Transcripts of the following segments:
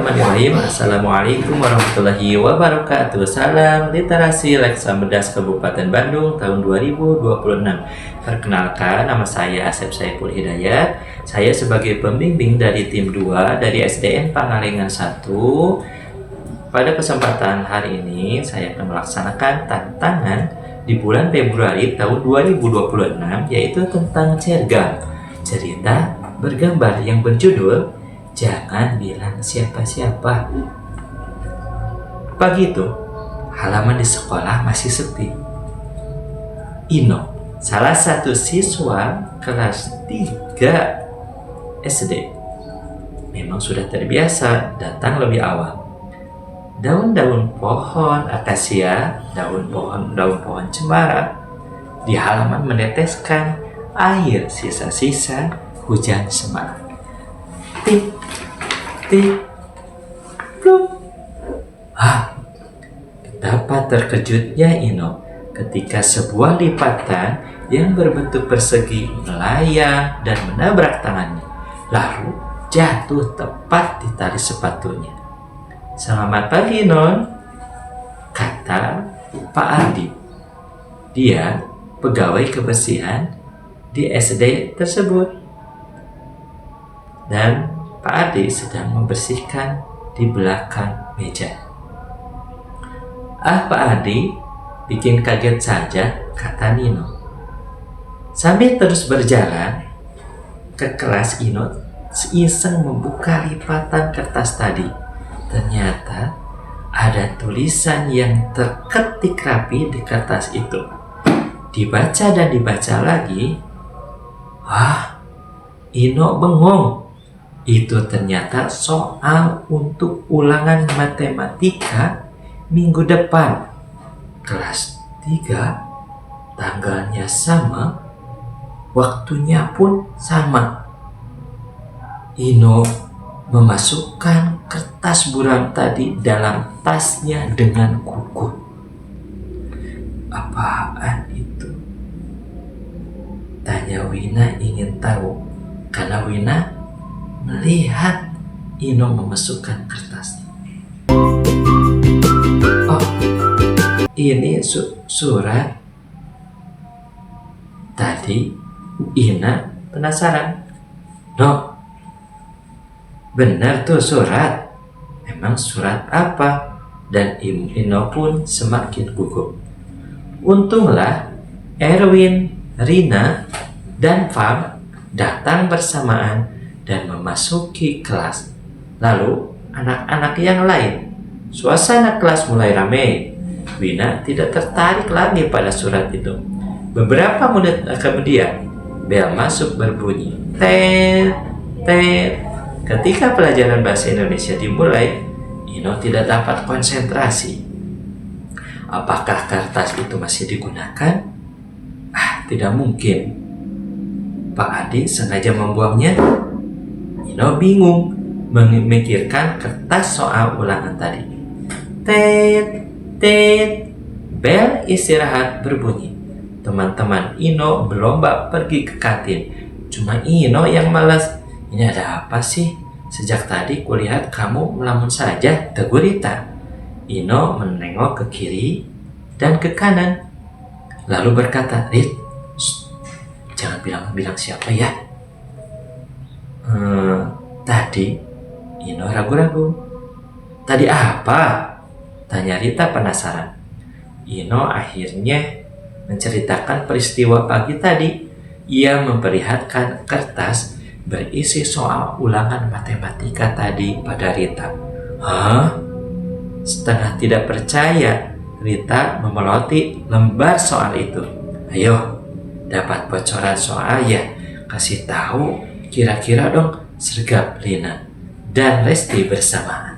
Bismillahirrahmanirrahim. Assalamualaikum warahmatullahi wabarakatuh. Salam literasi Leksa Medas Kabupaten Bandung tahun 2026. Perkenalkan, nama saya Asep Saiful Hidayat. Saya sebagai pembimbing dari tim 2 dari SDN Pangalengan 1. Pada kesempatan hari ini saya akan melaksanakan tantangan di bulan Februari tahun 2026, yaitu tentang cergam, cerita bergambar yang berjudul Jangan Bilang Siapa-Siapa. Pagi itu, halaman di sekolah masih sepi. Ino, salah satu siswa kelas 3 SD, memang sudah terbiasa datang lebih awal. Daun-daun pohon akasia, daun pohon cemara di halaman meneteskan air sisa-sisa hujan semalam. Tik, tik, pluk. Betapa terkejutnya Ino ketika sebuah lipatan yang berbentuk persegi melayang dan menabrak tangannya, lalu jatuh tepat di tali sepatunya. "Selamat pagi, Non," kata Pak Ardi. Dia pegawai kebersihan di SD tersebut. Dan Pak Ardi sedang membersihkan di belakang meja. "Ah, Pak Ardi, bikin kaget saja," kata Nino. Sambil terus berjalan ke kelas, Ino iseng membuka lipatan kertas tadi. Ternyata ada tulisan yang terketik rapi di kertas itu. Dibaca dan dibaca lagi. Ino bengong. Itu ternyata soal untuk ulangan matematika minggu depan. Kelas 3, tanggalnya sama, waktunya pun sama. Ino memasukkan kertas buram tadi dalam tasnya dengan kukuh. "Apaan itu?" tanya Wina ingin tahu, karena Wina melihat Ino memasukkan kertas. "Oh, ini surat." Tadi Ina penasaran. "No, benar tuh surat. Emang surat apa?" Dan Ino pun semakin gugup. Untunglah Erwin, Rina, dan Fam datang bersamaan dan memasuki kelas. Lalu anak-anak yang lain. Suasana kelas mulai ramai. Wina tidak tertarik lagi pada surat itu. Beberapa menit kemudian, bel masuk berbunyi. Tet, tet. Ketika pelajaran bahasa Indonesia dimulai, Ino tidak dapat konsentrasi. Apakah kertas itu masih digunakan? Tidak mungkin. Pak Adi sengaja membuangnya. Ino bingung memikirkan kertas soal ulangan tadi. Tet, tet. Bel istirahat berbunyi. Teman-teman Ino berlomba pergi ke kantin. Cuma Ino yang malas. "Ini ada apa sih? Sejak tadi kulihat kamu melamun saja," tegur Rita. Ino menengok ke kiri dan ke kanan, lalu berkata, "Rit, jangan bilang siapa ya." Tadi Ino ragu-ragu. "Tadi apa?" tanya Rita penasaran. Ino akhirnya menceritakan peristiwa pagi tadi. Ia memperlihatkan kertas berisi soal ulangan matematika tadi pada Rita. Setengah tidak percaya, Rita memeloti lembar soal itu. "Ayo, dapat bocoran soal ya? Kasih tahu kira-kira dong," sergap Lina dan Lesti bersamaan.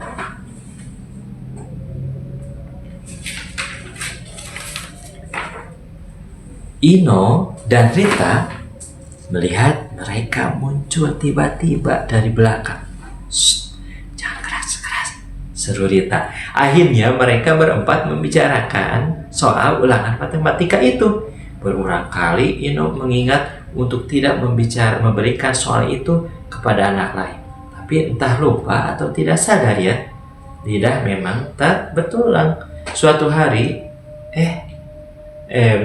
Ino dan Rita melihat mereka muncul tiba-tiba dari belakang. "Shh, jangan keras-keras," seru Rita. Akhirnya mereka berempat membicarakan soal ulangan matematika itu. Berulang kali Ino mengingat untuk tidak memberikan soal itu kepada anak lain. Tapi Tapi entah lupa atau tidak sadar ya, lidah memang tak bertulang. Suatu hari,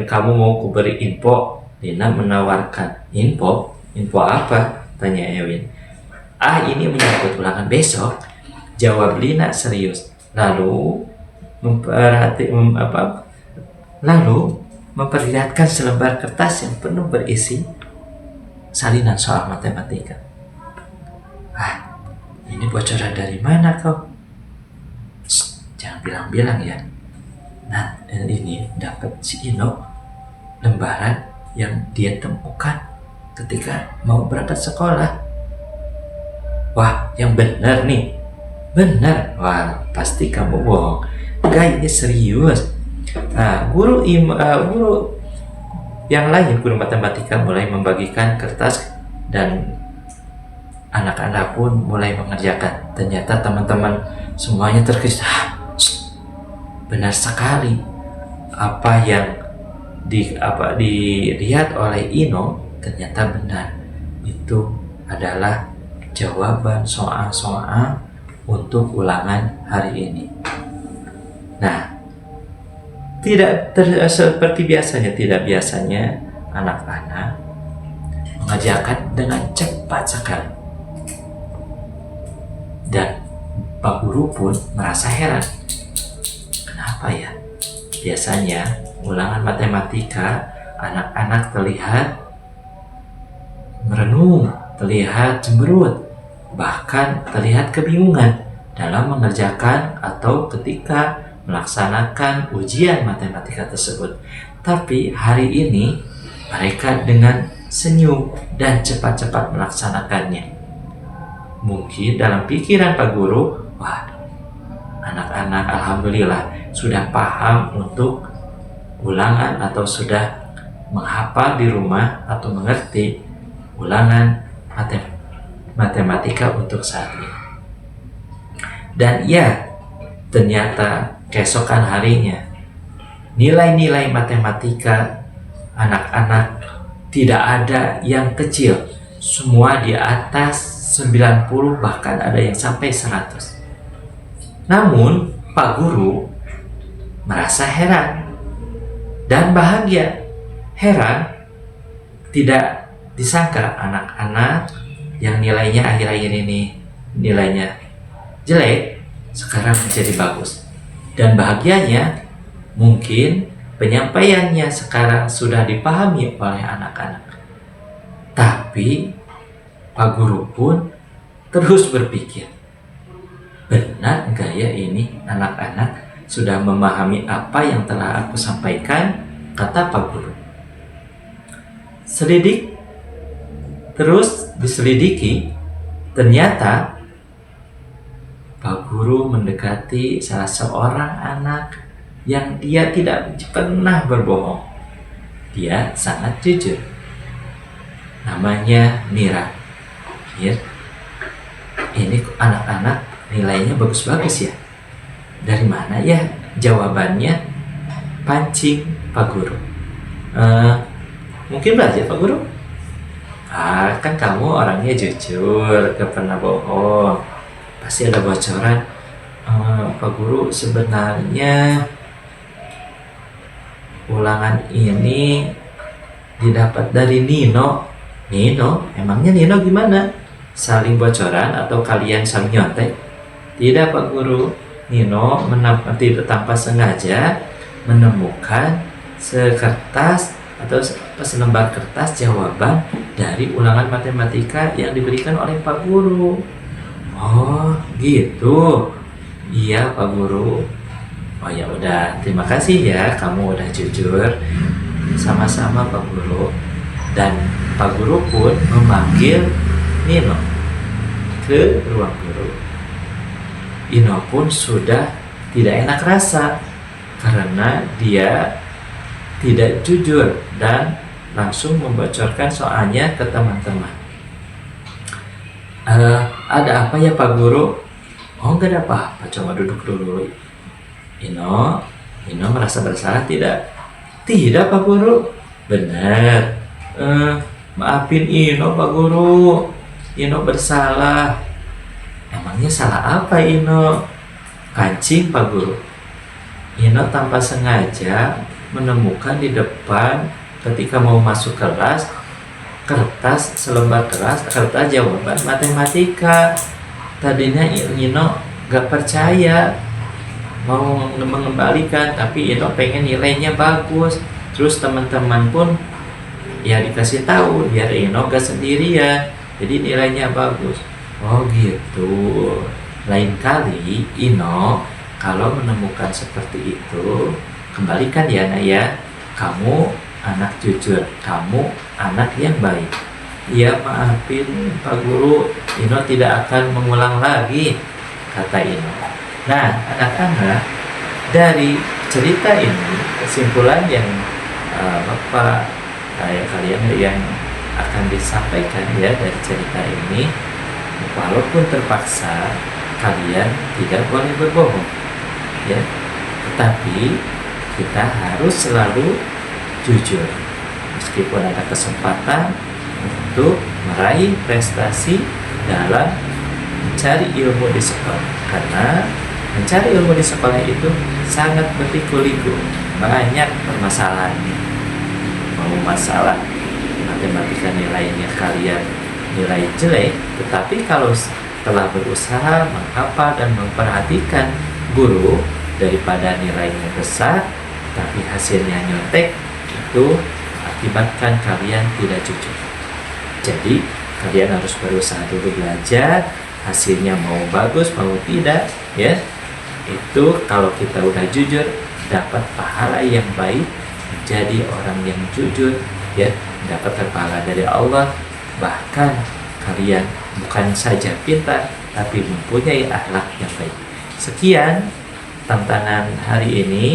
kamu mau kuberi info. Lina menawarkan. Info? Info apa? Tanya Ewin. Ini menyangkut ulangan besok, jawab Lina serius. Lalu memperlihatkan selembar kertas yang penuh berisi salinan soal matematika. Ini bocoran dari mana kau? Jangan bilang-bilang ya. Nah, ini dapat si Ino lembaran yang dia temukan ketika mau berangkat sekolah. Wah, yang benar nih. Benar. Wah, pasti kamu bohong. Enggak, ini serius. Nah, guru yang lain, guru matematika mulai membagikan kertas dan anak-anak pun mulai mengerjakan. Ternyata teman-teman semuanya terkejut. Benar sekali. Apa yang dilihat oleh Ino ternyata benar. Itu adalah jawaban soal-soal untuk ulangan hari ini. Nah, seperti biasanya, tidak biasanya anak-anak mengerjakan dengan cepat sekali. Dan Pak Guru pun merasa heran. Kenapa ya? Biasanya ulangan matematika anak-anak terlihat merenung, terlihat cemberut, bahkan terlihat kebingungan dalam mengerjakan atau ketika melaksanakan ujian matematika tersebut. Tapi hari ini mereka dengan senyum dan cepat-cepat melaksanakannya. Mungkin dalam pikiran Pak Guru, anak-anak alhamdulillah sudah paham untuk ulangan atau sudah menghafal di rumah atau mengerti ulangan matematika untuk saat ini. Dan ternyata keesokan harinya nilai-nilai matematika anak-anak tidak ada yang kecil, semua di atas 90, bahkan ada yang sampai 100. Namun Pak Guru merasa heran dan bahagia. Heran, tidak disangka anak-anak yang nilainya akhir-akhir ini nilainya jelek sekarang menjadi bagus. Dan bahagianya mungkin penyampaiannya sekarang sudah dipahami oleh anak-anak. Tapi Pak Guru pun terus berpikir, benar enggak ya ini anak-anak sudah memahami apa yang telah aku sampaikan, kata Pak Guru. Terus diselidiki, ternyata Pak Guru mendekati salah seorang anak yang dia tidak pernah berbohong. Dia sangat jujur. Namanya Mira. Ini anak-anak nilainya bagus-bagus ya. Dari mana ya jawabannya? Pancing Pak Guru. Mungkin belajar Pak Guru? Kan kamu orangnya jujur, gak pernah bohong. Pasti ada bocoran. Pak Guru, sebenarnya ulangan ini didapat dari Nino. Nino? Emangnya Nino gimana? Saling bocoran atau kalian saling nyontek? Tidak Pak Guru. Nino tidak tanpa sengaja menemukan sekertas atau selembar kertas jawaban dari ulangan matematika yang diberikan oleh Pak Guru. Oh gitu. Iya Pak Guru. Oh ya udah, terima kasih ya kamu udah jujur. Sama-sama Pak Guru. Dan Pak Guru pun memanggil Nino ke ruang guru. Nino pun sudah tidak enak rasa karena dia tidak jujur dan langsung membocorkan soalnya ke teman-teman. Ada apa ya Pak Guru? Oh nggak ada apa-apa, coba duduk dulu. Nino merasa bersalah tidak? Tidak Pak Guru. Benar. Maafin Ino Pak Guru. Ino bersalah. Emangnya salah apa Ino? Kancing Pak Guru. Ino tanpa sengaja menemukan di depan ketika mau masuk kelas selembar kertas jawaban matematika. Tadinya Ino gak percaya mau mengembalikan, tapi Ino pengen nilainya bagus. Terus teman-teman pun ya dikasih tahu biar Ino gak sendirian, jadi nilainya bagus. Oh gitu. Lain kali Ino kalau menemukan seperti itu, kembalikan ya nak ya. Kamu anak jujur, kamu anak yang baik. Iya maafin Pak Guru, Ino tidak akan mengulang lagi, kata Ino. Nah anak-anak, dari cerita ini kesimpulan yang Bapak kalian yang akan disampaikan ya dari cerita ini, walaupun terpaksa kalian tidak boleh berbohong ya, tetapi kita harus selalu jujur meskipun ada kesempatan untuk meraih prestasi dalam mencari ilmu di sekolah, karena mencari ilmu di sekolah itu sangat berliku-liku, banyak permasalahannya. Mau masalah matematika nilainya kalian nilai jelek, tetapi kalau telah berusaha menghafal dan memperhatikan guru, daripada nilainya besar tapi hasilnya nyontek, itu akibatkan kalian tidak jujur. Jadi kalian harus berusaha dulu belajar, hasilnya mau bagus mau tidak ya, itu kalau kita udah jujur dapat pahala yang baik, menjadi orang yang jujur ya, mendapatkan pahala dari Allah. Bahkan kalian bukan saja pintar tapi mempunyai akhlak yang baik. Sekian tantangan hari ini.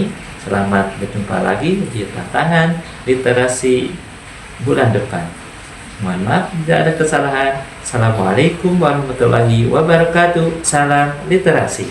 Selamat berjumpa lagi di tantangan literasi bulan depan. Mohon maaf jika ada kesalahan. Assalamualaikum warahmatullahi wabarakatuh. Salam literasi.